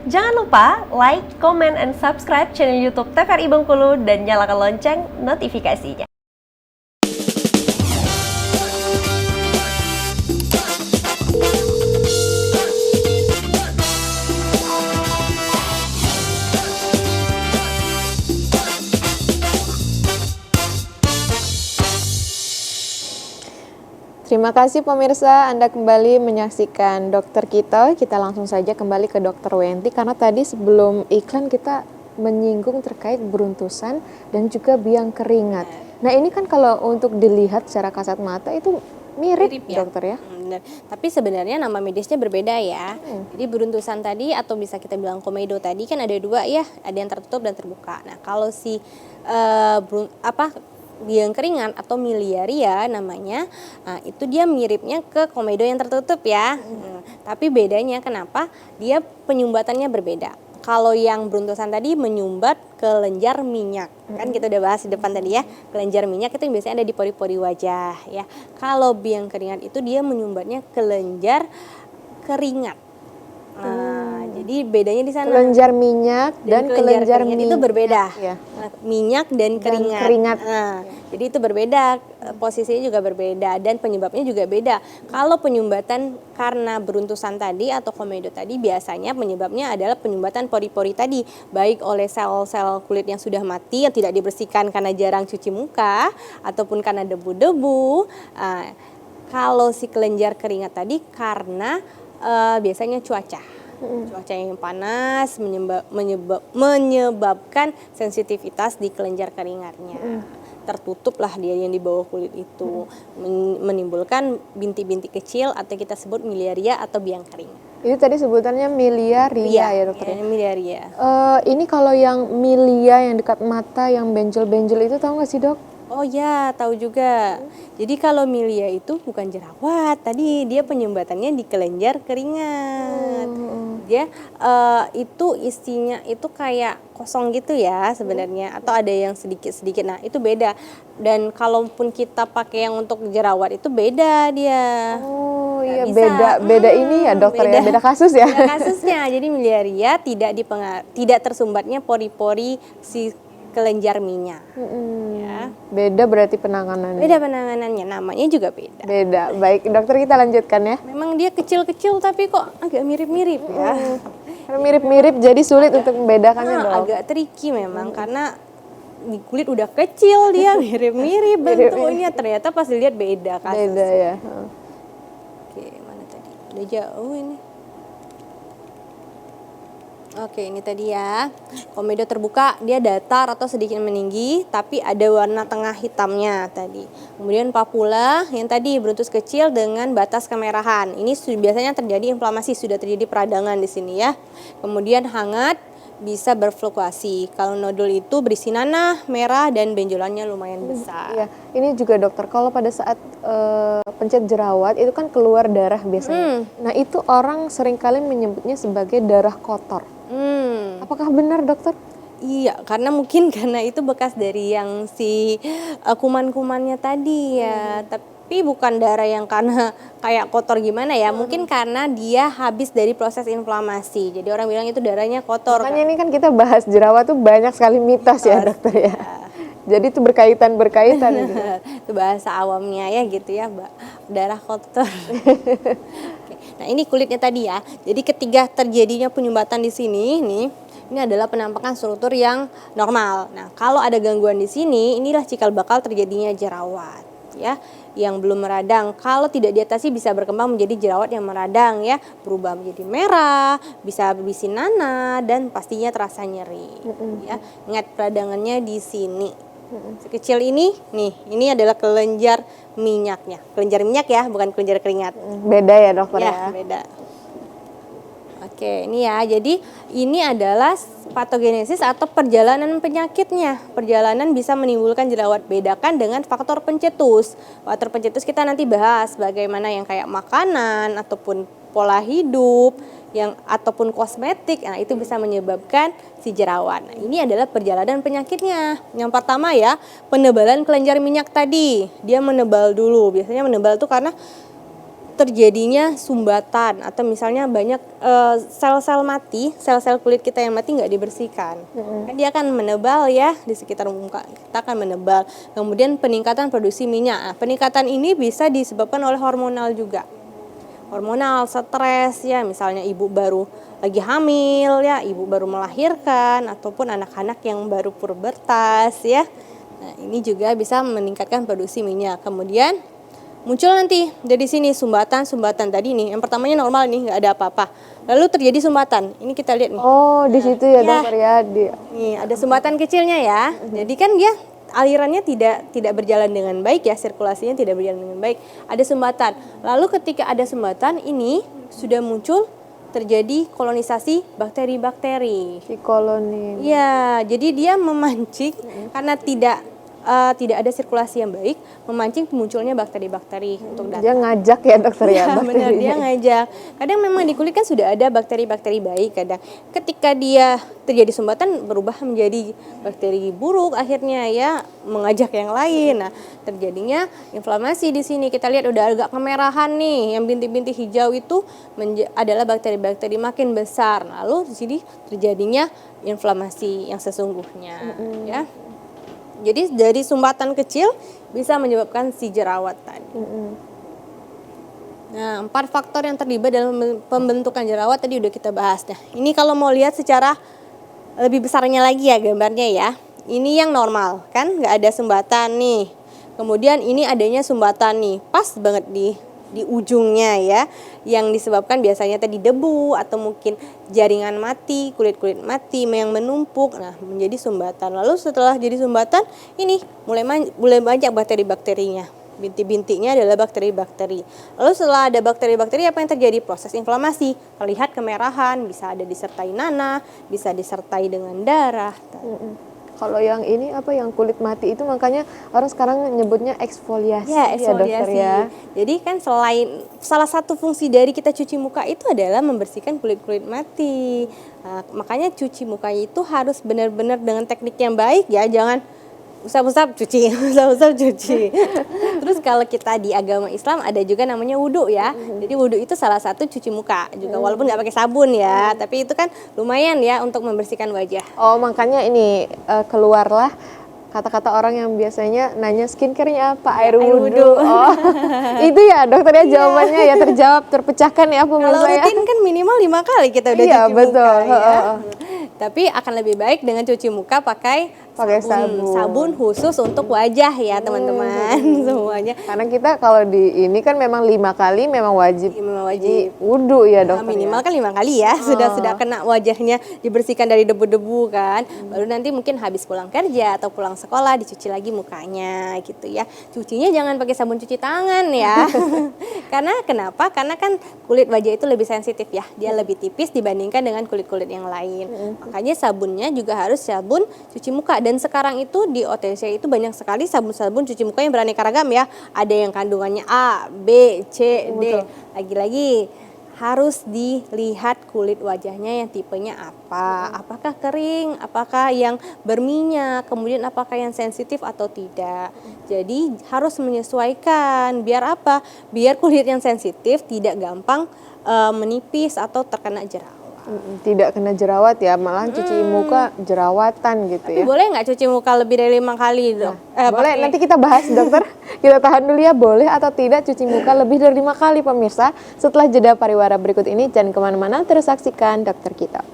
Jangan lupa like, comment, and subscribe channel YouTube TVRI Bengkulu dan nyalakan lonceng notifikasinya. Terima kasih pemirsa, Anda kembali menyaksikan Dokter Kita. Kita langsung saja kembali ke Dokter Wenti karena tadi sebelum iklan kita menyinggung terkait beruntusan dan juga biang keringat. Nah ini kan kalau untuk dilihat secara kasat mata itu mirip ya, dokter ya. Benar. Tapi sebenarnya nama medisnya berbeda ya. Jadi beruntusan tadi atau bisa kita bilang komedo tadi kan ada dua ya, ada yang tertutup dan terbuka. Nah kalau si biang keringat atau miliaria namanya, itu dia miripnya ke komedo yang tertutup ya. Tapi bedanya kenapa? Dia penyumbatannya berbeda. Kalau yang beruntusan tadi menyumbat kelenjar minyak, kan kita udah bahas di depan tadi ya, kelenjar minyak itu yang biasanya ada di pori-pori wajah ya. Kalau biang keringat itu dia menyumbatnya kelenjar keringat. Jadi bedanya di sana. Kelenjar minyak dan kelenjar keringat itu berbeda. Ya. Minyak dan keringat. Jadi itu berbeda, posisinya juga berbeda dan penyebabnya juga beda. Kalau penyumbatan karena beruntusan tadi atau komedo tadi biasanya penyebabnya adalah penyumbatan pori-pori tadi, baik oleh sel-sel kulit yang sudah mati yang tidak dibersihkan karena jarang cuci muka ataupun karena debu-debu. Kalau si kelenjar keringat tadi karena biasanya cuaca yang panas menyebabkan sensitivitas di kelenjar keringatnya. Tertutup lah dia yang di bawah kulit itu, menimbulkan bintik-bintik kecil atau kita sebut miliaria atau biang keringat. Itu tadi sebutannya miliaria ya dokter ya? Miliaria. Ini kalau yang milia yang dekat mata yang benjol-benjol itu tahu nggak sih dok? Oh ya, tahu juga. Jadi kalau milia itu bukan jerawat, tadi dia penyumbatannya di kelenjar keringat. Dia itu isinya itu kayak kosong gitu ya sebenarnya, atau ada yang sedikit-sedikit. Nah itu beda. Dan kalaupun kita pakai yang untuk jerawat itu beda dia. Oh iya, beda ini ya dokter ya, beda kasus ya. Beda kasusnya. Jadi miliaria tidak tersumbatnya pori-pori si kelenjar minyak. Ya. Beda berarti penanganannya. Beda penanganannya, namanya juga beda. Beda. Baik, dokter kita lanjutkan ya. Memang dia kecil-kecil tapi kok agak mirip-mirip ya. Karena mirip-mirip jadi sulit untuk membedakannya dok. Agak tricky memang karena di kulit udah kecil dia mirip-mirip bentuknya, ternyata pas dilihat beda kasusnya. Beda ya. Oke, mana tadi? Udah jauh ini. Oke, ini tadi ya. Komedo terbuka, dia datar atau sedikit meninggi, tapi ada warna tengah hitamnya tadi. Kemudian papula yang tadi beruntus kecil dengan batas kemerahan. Ini biasanya terjadi inflamasi, sudah terjadi peradangan di sini ya. Kemudian hangat, bisa berfluktuasi. Kalau nodul itu berisi nanah, merah, dan benjolannya lumayan besar. Iya, ini juga dokter, kalau pada saat pencet jerawat itu kan keluar darah biasanya. Nah itu orang seringkali menyebutnya sebagai darah kotor. Apakah benar dokter? Iya, karena mungkin karena itu bekas dari yang si kuman-kumannya tadi ya. Tapi bukan darah yang karena kayak kotor gimana ya. Mungkin karena dia habis dari proses inflamasi. Jadi orang bilang itu darahnya kotor. Makanya ini kan kita bahas jerawat tuh banyak sekali mitos ya dokter ya. Jadi itu berkaitan gitu. Itu bahasa awamnya ya gitu ya, Mbak. Darah kotor. Nah, ini kulitnya tadi ya. Jadi ketika terjadinya penyumbatan di sini nih, ini adalah penampakan struktur yang normal. Nah, kalau ada gangguan di sini, inilah cikal bakal terjadinya jerawat ya, yang belum meradang. Kalau tidak diatasi bisa berkembang menjadi jerawat yang meradang ya, berubah menjadi merah, bisa berisi nanah dan pastinya terasa nyeri. Ya, ingat peradangannya di sini. Sekecil ini, nih, ini adalah kelenjar minyaknya. Kelenjar minyak ya, bukan kelenjar keringat. Beda ya dokter ya? Ya, beda. Oke, ini ya. Jadi ini adalah patogenesis atau perjalanan penyakitnya. Perjalanan bisa menimbulkan jerawat. Bedakan dengan faktor pencetus. Faktor pencetus kita nanti bahas bagaimana yang kayak makanan ataupun pola hidup ataupun kosmetik. Nah, itu bisa menyebabkan si jerawat. Nah, ini adalah perjalanan penyakitnya. Yang pertama ya, penebalan kelenjar minyak tadi. Dia menebal dulu. Biasanya menebal itu karena terjadinya sumbatan atau misalnya banyak sel-sel mati, sel-sel kulit kita yang mati nggak dibersihkan. Kan dia akan menebal ya di sekitar muka kita akan menebal. Kemudian peningkatan produksi minyak. Nah, peningkatan ini bisa disebabkan oleh hormonal juga. Hormonal, stres ya, misalnya ibu baru lagi hamil ya, ibu baru melahirkan ataupun anak-anak yang baru pubertas ya. Nah, ini juga bisa meningkatkan produksi minyak. Kemudian muncul nanti dari sini sumbatan tadi nih. Yang pertamanya normal nih, nggak ada apa-apa. Lalu terjadi sumbatan. Ini kita lihat nih. Oh, di situ ya, dokter ya. Nih, ada sumbatan kecilnya ya. Jadi kan dia alirannya tidak berjalan dengan baik ya, sirkulasinya tidak berjalan dengan baik. Ada sumbatan. Lalu ketika ada sumbatan ini sudah muncul terjadi kolonisasi bakteri-bakteri. Si koloni. Iya, jadi dia memancing karena tidak ada sirkulasi yang baik, memancing munculnya bakteri-bakteri untuk datang. Dia ngajak ya, dokter ya. Iya, benar, dia ngajak. Kadang memang di kulit kan sudah ada bakteri-bakteri baik, kadang ketika dia terjadi sumbatan berubah menjadi bakteri buruk, akhirnya ya mengajak yang lain. Nah, terjadinya inflamasi di sini. Kita lihat udah agak kemerahan nih, yang bintik-bintik hijau itu adalah bakteri-bakteri makin besar. Lalu di sini terjadinya inflamasi yang sesungguhnya, ya. Jadi dari sumbatan kecil bisa menyebabkan si jerawat tadi. Nah, 4 faktor yang terlibat dalam pembentukan jerawat tadi udah kita bahas. Nah, ini kalau mau lihat secara lebih besarnya lagi ya gambarnya ya. Ini yang normal kan, nggak ada sumbatan nih. Kemudian ini adanya sumbatan nih, pas banget di ujungnya ya, yang disebabkan biasanya tadi debu atau mungkin jaringan mati, kulit-kulit mati yang menumpuk, nah menjadi sumbatan. Lalu setelah jadi sumbatan, ini mulai banyak bakteri-bakterinya. Bintik-bintiknya adalah bakteri-bakteri. Lalu setelah ada bakteri-bakteri, apa yang terjadi? Proses inflamasi, terlihat kemerahan, bisa ada disertai nanah, bisa disertai dengan darah. Kalau yang ini apa yang kulit mati itu makanya orang sekarang nyebutnya eksfoliasi Ya, ya, dokter eksfoliasi. ya. Jadi kan selain salah satu fungsi dari kita cuci muka itu adalah membersihkan kulit-kulit mati. Nah, makanya cuci muka itu harus benar-benar dengan teknik yang baik ya, jangan usap-usap cuci, usap-usap cuci. Terus kalau kita di agama Islam ada juga namanya wudhu ya. Jadi wudhu itu salah satu cuci muka juga, walaupun nggak pakai sabun ya, tapi itu kan lumayan ya untuk membersihkan wajah. Oh, makanya ini keluarlah kata-kata orang yang biasanya nanya skincare-nya apa, air Air wudhu. wudhu. Oh, itu ya dokter ya jawabannya ya terjawab, terpecahkan ya Kalau pemirsa ya. rutin kan minimal 5 kali kita udah Iya, cuci betul. muka ya. Tapi akan lebih baik dengan cuci muka pakai sabun khusus untuk wajah ya teman-teman semuanya. Karena kita kalau di ini kan memang 5 kali memang wajib Memang wajib. wudhu ya dokter. Minimal ya. kan 5 kali ya, sudah kena wajahnya, dibersihkan dari debu-debu kan. Baru nanti mungkin habis pulang kerja atau pulang sekolah dicuci lagi mukanya gitu ya. Cucinya jangan pakai sabun cuci tangan ya. Karena kenapa? Karena kan kulit wajah itu lebih sensitif ya. Dia lebih tipis dibandingkan dengan kulit-kulit yang lain. Makanya sabunnya juga harus sabun cuci muka. Dan sekarang itu di OTC itu banyak sekali sabun-sabun cuci muka yang beraneka ragam ya. Ada yang kandungannya A, B, C, D. Lagi-lagi harus dilihat kulit wajahnya yang tipenya apa. Apakah kering, apakah yang berminyak, kemudian apakah yang sensitif atau tidak. Jadi harus menyesuaikan. Biar apa? Biar kulit yang sensitif tidak gampang menipis atau terkena jerawat. Tidak kena jerawat ya, malah cuci muka jerawatan gitu Tapi ya. boleh nggak cuci muka lebih dari 5 kali dok? Boleh, nanti kita bahas dokter. Kita tahan dulu ya, boleh atau tidak cuci muka lebih dari 5 kali pemirsa. Setelah jeda pariwara berikut ini, jangan kemana-mana, terus saksikan Dokter Kita.